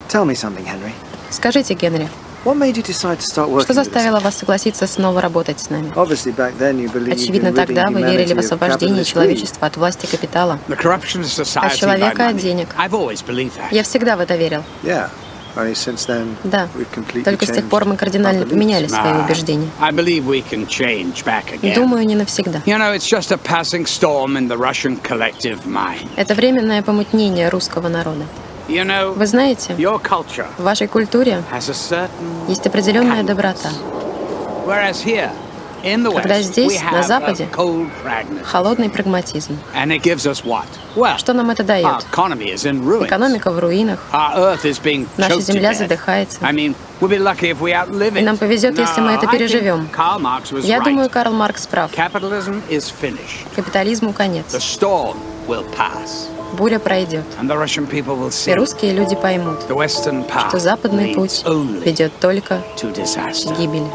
Tell me something, Henry. Скажите, Генри, What made you decide to start working что with us? заставило вас согласиться снова работать с нами? Obviously, back then you believed Очевидно, in тогда ridding вы верили в humanity of освобождение capitalist greed. человечества от власти капитала, The corruption of от society by человека от money. денег. I've always believed that. Я всегда в это верил. Yeah. Only since then, Да, we've completely только с тех пор мы changed кардинально our beliefs. поменяли свои убеждения. I believe we can change back again. Думаю, не навсегда. You know, it's just a passing storm in the Russian collective mind. Это временное помутнение русского народа. You know, Вы знаете, your culture в вашей культуре has a certain есть определенная доброта, whereas here in the когда West здесь, we на have Западе, a cold pragmatism. холодный прагматизм. And it gives us what? Well, Что нам это our дает? economy is in ruins. Экономика в руинах, Our earth is being наша choked to земля death. задыхается. I mean, we'll be lucky if we outlive it. И нам повезет, если мы это No, I think переживем. Karl Marx was Я right. думаю, Карл Маркс прав. Capitalism is finished. Капитализму конец. The storm will pass. Буря пройдет. And the Russian people will see И русские люди поймут, the Western path что западный leads путь only ведет только to к disaster. гибели.